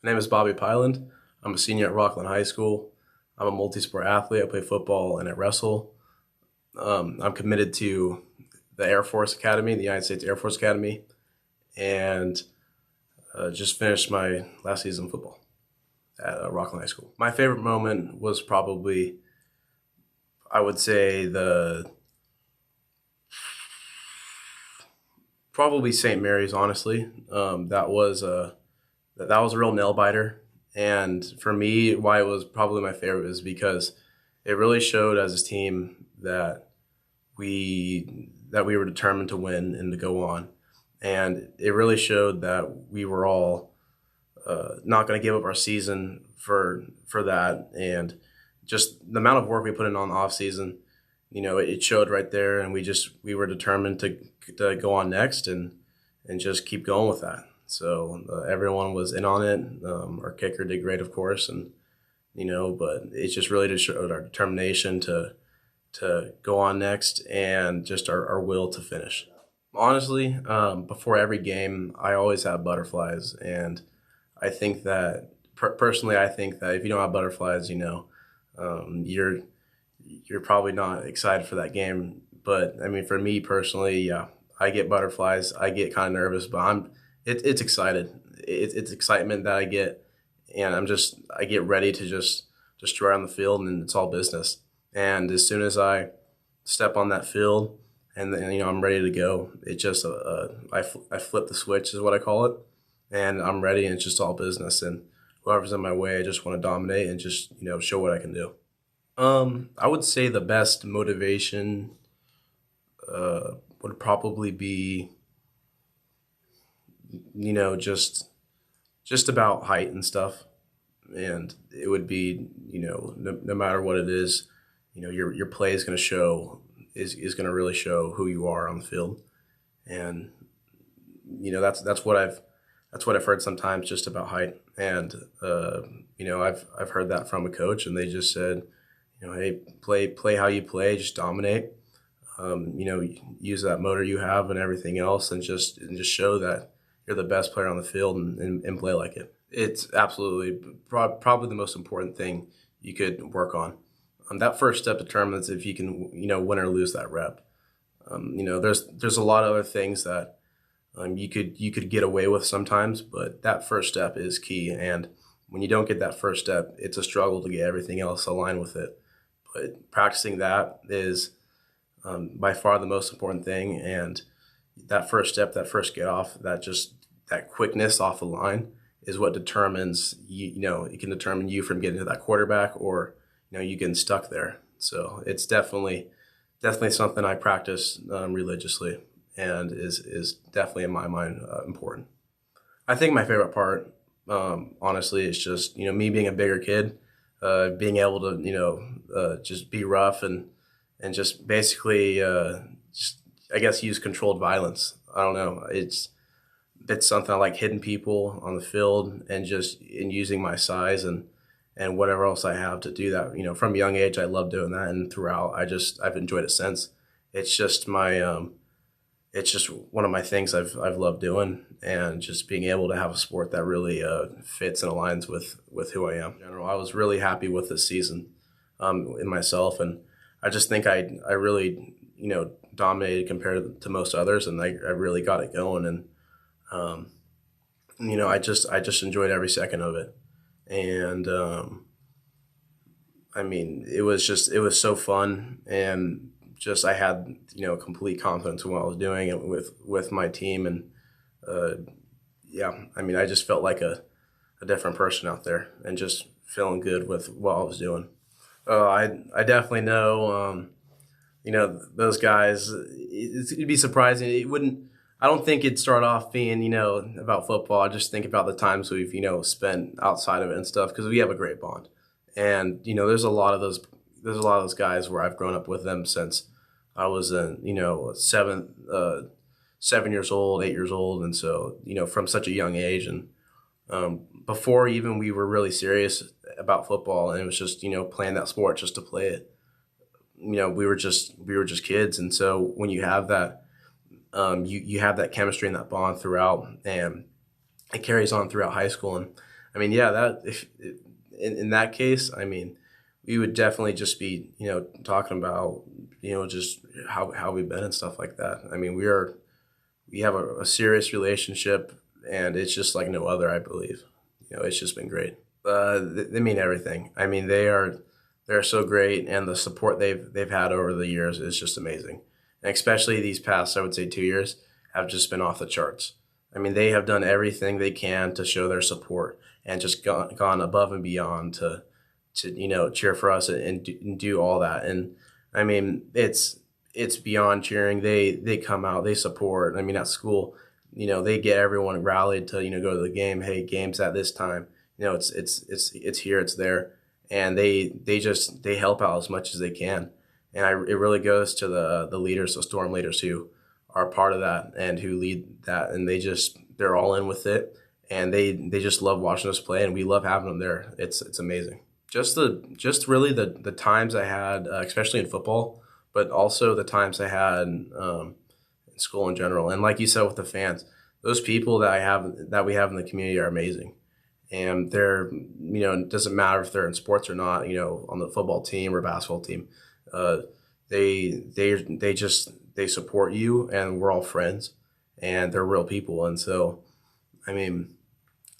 My name is Bobby Piland. I'm a senior at Rocklin High School. I'm a multi-sport athlete. I play football and I wrestle. I'm committed to the Air Force Academy, the United States Air Force Academy, and just finished my last season of football at Rocklin High School. My favorite moment was probably, I would say, probably St. Mary's. Honestly, that was a real nail biter. And for me, why it was probably my favorite is because it really showed as a team that we were determined to win and to go on. And it really showed that we were all not going to give up our season for that. And just the amount of work we put in on the off season, it showed right there. And we were determined to go on next and just keep going with that. So everyone was in on it. Our kicker did great, of course, and but it's just really just showed our determination to go on next and just our will to finish. Honestly, before every game, I always have butterflies, and I think that personally, I think that if you don't have butterflies, you're probably not excited for that game. But I mean, for me personally, yeah, I get butterflies. I get kind of nervous, but it's excited. It's excitement that I get, and I get ready to just destroy on the field, and it's all business. And as soon as I step on that field, and then I'm ready to go, it just I flip the switch is what I call it, and I'm ready, and it's just all business. And whoever's in my way, I just want to dominate and just show what I can do. I would say the best motivation would probably be just about height and stuff. And it would be no matter what it is, your play is going to show is going to really show who you are on the field. And that's what I've heard sometimes, just about height. And I've heard that from a coach, and they just said, hey, play how you play, just dominate. Use that motor you have and everything else, and just show that you're the best player on the field, and play like it. It's absolutely probably the most important thing you could work on. That first step determines if you can win or lose that rep. There's a lot of other things that you could get away with sometimes, but that first step is key. And when you don't get that first step, it's a struggle to get everything else aligned with it. But practicing that is by far the most important thing. And that first step, that first get off, that quickness off the line is what determines it can determine you from getting to that quarterback, or you getting stuck there. So it's definitely something I practice religiously, and is definitely in my mind important. I think my favorite part, honestly, is just me being a bigger kid, being able to just be rough and just basically just, I guess, use controlled violence. I don't know. It's something I like, hitting people on the field, and just in using my size and whatever else I have to do that. From a young age, I love doing that, and throughout, I've enjoyed it since. It's just it's just one of my things I've loved doing, and just being able to have a sport that really fits and aligns with who I am. In general, I was really happy with this season in myself, and I just think I really dominated compared to most others, and I really got it going. And I just enjoyed every second of it. And I mean, it was so fun, and just I had complete confidence in what I was doing it with my team. And yeah, I mean, I just felt like a different person out there, and just feeling good with what I was doing. I definitely know those guys. It'd be surprising. It wouldn't. I don't think it'd start off being, about football. I just think about the times we've, spent outside of it and stuff, because we have a great bond. And, there's a lot of those guys where I've grown up with them since I was in, 7 years old, 8 years old. And so, from such a young age, and before even we were really serious about football, and it was just, playing that sport just to play it. We were just kids. And so when you have that, you have that chemistry and that bond throughout, and it carries on throughout high school. And I mean, yeah, that if in that case, I mean, we would definitely just be, talking about, just how we've been and stuff like that. I mean, we have a serious relationship, and it's just like no other, I believe. It's just been great. They mean everything. I mean, they're so great, and the support they've had over the years is just amazing. And especially these past, I would say, 2 years have just been off the charts. I mean, they have done everything they can to show their support and just gone above and beyond to cheer for us and do all that. And I mean, it's beyond cheering. They come out, they support. I mean, at school, they get everyone rallied to go to the game. Hey, game's at this time. It's here, it's there, and they help out as much as they can. And it really goes to the leaders, the storm leaders who are part of that and who lead that, and they're all in with it, and they just love watching us play, and we love having them there. It's amazing. Really the times I had, especially in football, but also the times I had in school in general, and like you said with the fans, those people that we have in the community are amazing. And they're, it doesn't matter if they're in sports or not, on the football team or basketball team. They support you, and we're all friends, and they're real people. And so, I mean,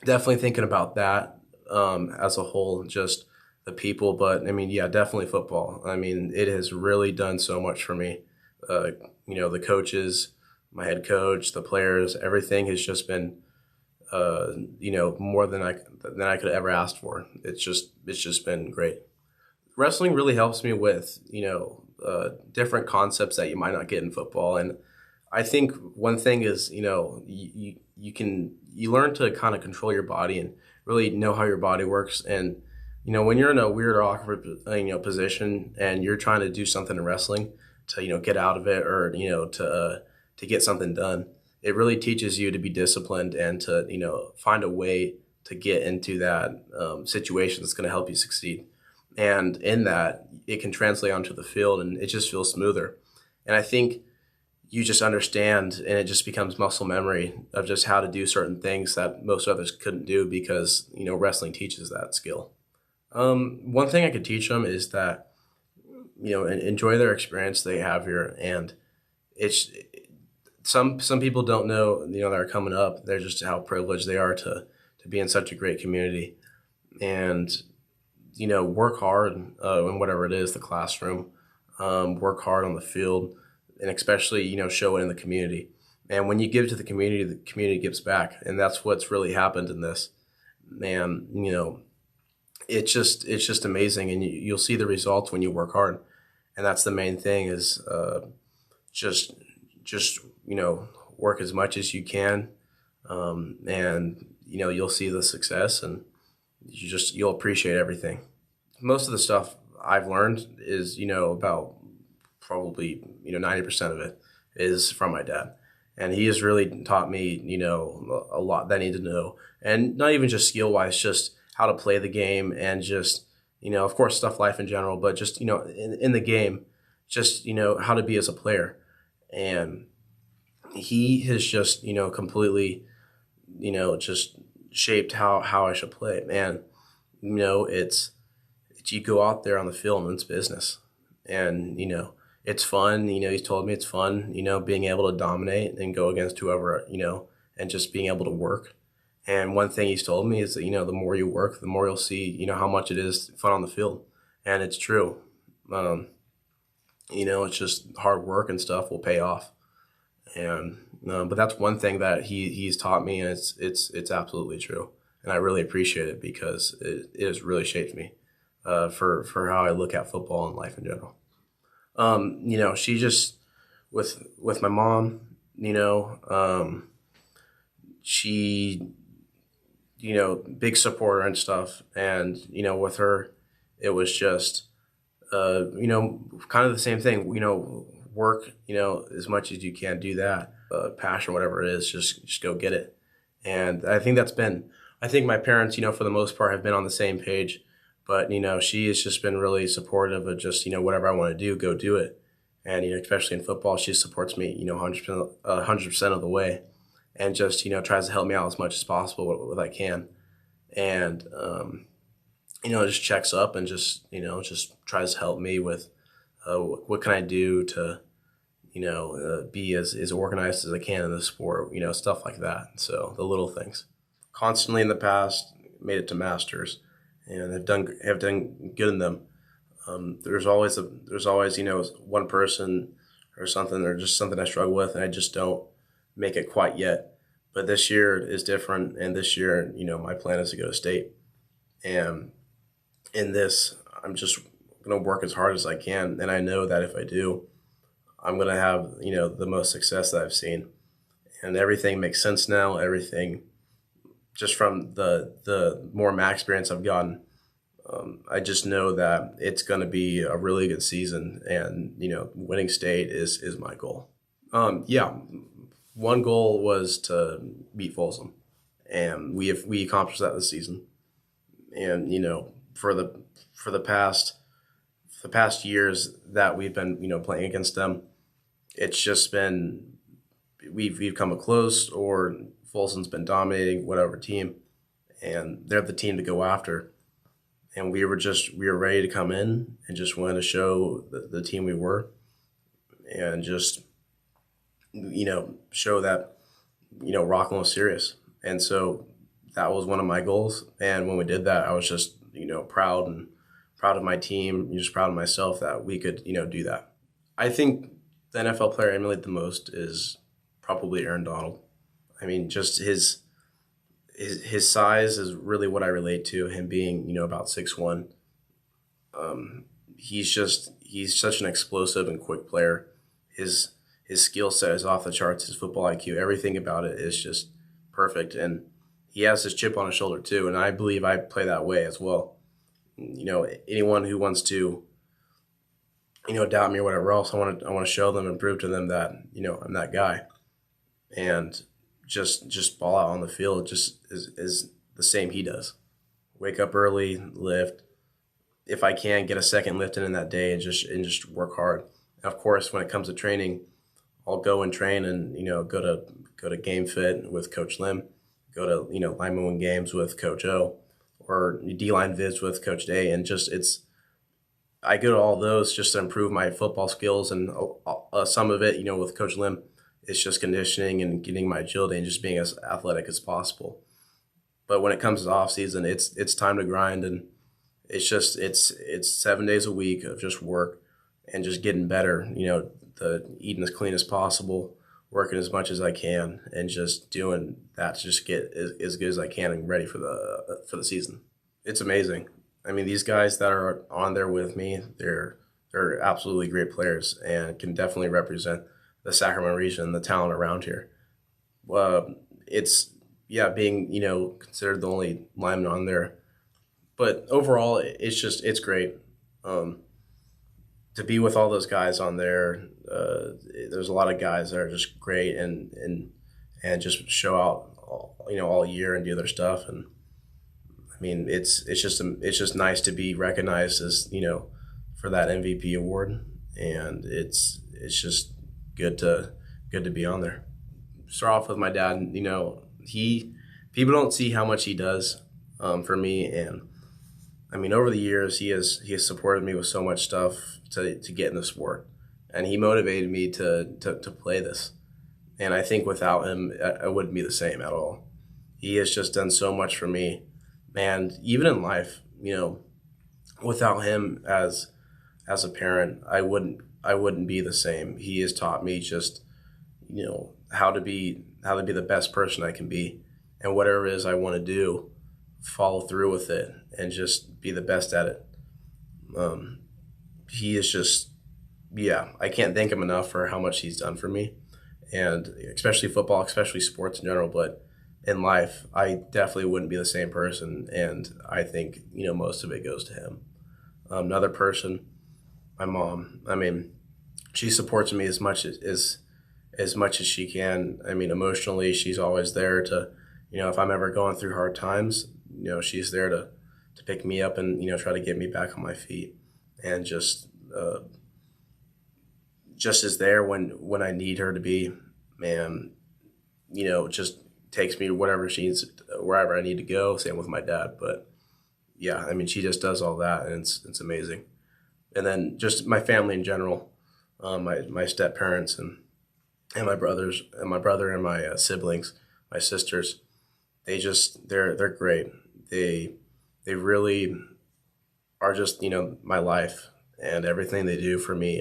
definitely thinking about that as a whole, just the people. But I mean, yeah, definitely football. I mean, it has really done so much for me. The coaches, my head coach, the players, everything has just been more than I could ever ask for. It's just been great. Wrestling really helps me with, different concepts that you might not get in football. And I think one thing is, you learn to kind of control your body and really know how your body works. And, when you're in a weird or awkward, position and you're trying to do something in wrestling to, get out of it or, to get something done, it really teaches you to be disciplined and to, find a way to get into that situation that's going to help you succeed. And in that, it can translate onto the field, and it just feels smoother. And I think you just understand, and it just becomes muscle memory of just how to do certain things that most others couldn't do because, wrestling teaches that skill. One thing I could teach them is that, enjoy their experience they have here. And it's some people don't know, that are coming up. They're just how privileged they are to be in such a great community. And work hard in whatever it is, the classroom, work hard on the field, and especially, show it in the community. And when you give to the community gives back. And that's what's really happened in this. And, it's just amazing. And you'll see the results when you work hard. And that's the main thing is just work as much as you can. And, you'll see the success, and you'll appreciate everything. Most of the stuff I've learned is, about probably, 90% of it is from my dad. And he has really taught me, a lot that I need to know. And not even just skill-wise, just how to play the game and just, of course, stuff life in general, but just, in the game, just, how to be as a player. And he has just, completely, just shaped how I should play. Man, it's you go out there on the field and it's business. And, it's fun. He's told me it's fun, being able to dominate and go against whoever, and just being able to work. And one thing he's told me is that, the more you work, the more you'll see, how much it is fun on the field. And it's true. It's just hard work and stuff will pay off. And, but that's one thing that he's taught me, and it's absolutely true. And I really appreciate it because it has really shaped me, for how I look at football and life in general. She just, with my mom, she, big supporter and stuff. And, with her, it was just, kind of the same thing, work, as much as you can, do that, passion, whatever it is, just go get it. And I think my parents, for the most part have been on the same page. But, she has just been really supportive of just, whatever I want to do, go do it. And, especially in football, she supports me, 100% of the way, and just, tries to help me out as much as possible with what I can. and just checks up and just tries to help me with what can I do to be as organized as I can in the sport, stuff like that. So the little things. Constantly in the past, made it to masters, and have done good in them. There's always one person or something or just something I struggle with, and I just don't make it quite yet. But this year is different, and this year, my plan is to go to state, and in this, I'm just gonna work as hard as I can, and I know that if I do, I'm gonna have the most success that I've seen, and everything makes sense now. Everything just from the more max experience I've gotten. I just know that it's going to be a really good season, and winning state is my goal. Yeah, one goal was to beat Folsom, and we accomplished that this season. And for the past years that we've been playing against them, it's just been we've come close, or Folsom's been dominating whatever team, and they're the team to go after. And we were ready to come in and just wanted to show the team we were, and just show that Rocklin was serious. And so that was one of my goals. And when we did that, I was just proud of my team, just proud of myself that we could do that. I think the NFL player I emulate the most is probably Aaron Donald. I mean, just his size is really what I relate to. Him being about 6'1". He's such an explosive and quick player. His skill set is off the charts. His football IQ, everything about it is just perfect. And he has his chip on his shoulder too. And I believe I play that way as well. Anyone who wants to doubt me or whatever else, I want to show them and prove to them that I'm that guy. And just ball out on the field just is the same he does. Wake up early, lift. If I can, get a second lift in that day, and just work hard. Of course, when it comes to training, I'll go and train and go to game fit with Coach Lim, go to lineman games with Coach O, or D-line vids with Coach Day, and I go to all those just to improve my football skills, and some of it with Coach Lim. It's just conditioning and getting my agility and just being as athletic as possible. But when it comes to off season, it's time to grind, and it's 7 days a week of just work and just getting better. Eating as clean as possible, working as much as I can, and just doing that to just get as good as I can and ready for the season. It's amazing. I mean, these guys that are on there with me, they're absolutely great players and can definitely represent the Sacramento region, the talent around here. Being considered the only lineman on there, but overall it's great to be with all those guys on there. There's a lot of guys that are just great and just show out all year and do their stuff. And I mean, it's just nice to be recognized as for that MVP award, and it's just good to be on there. Start off with my dad. People don't see how much he does for me, and I mean, over the years he has supported me with so much stuff to get in the sport, and he motivated me to play this. And I think without him, I wouldn't be the same at all. He has just done so much for me, and even in life, without him as a parent, I wouldn't be the same. He has taught me just, how to be the best person I can be, and whatever it is I want to do, follow through with it and just be the best at it. He is just, I can't thank him enough for how much he's done for me, and especially football, especially sports in general, but in life, I definitely wouldn't be the same person, and I think, most of it goes to him. Another person, my mom. I mean, she supports me as much as she can. I mean, emotionally, she's always there to, if I'm ever going through hard times, she's there to pick me up and try to get me back on my feet, and just is there when I need her to be, and just takes me to whatever she needs, wherever I need to go. Same with my dad. But yeah, I mean, she just does all that, and it's amazing. And then just my family in general, my step parents and my brothers and my brother and my siblings, my sisters. They're great. They really are just my life, and everything they do for me,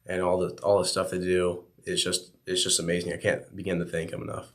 and all the stuff they do is just amazing. I can't begin to thank them enough.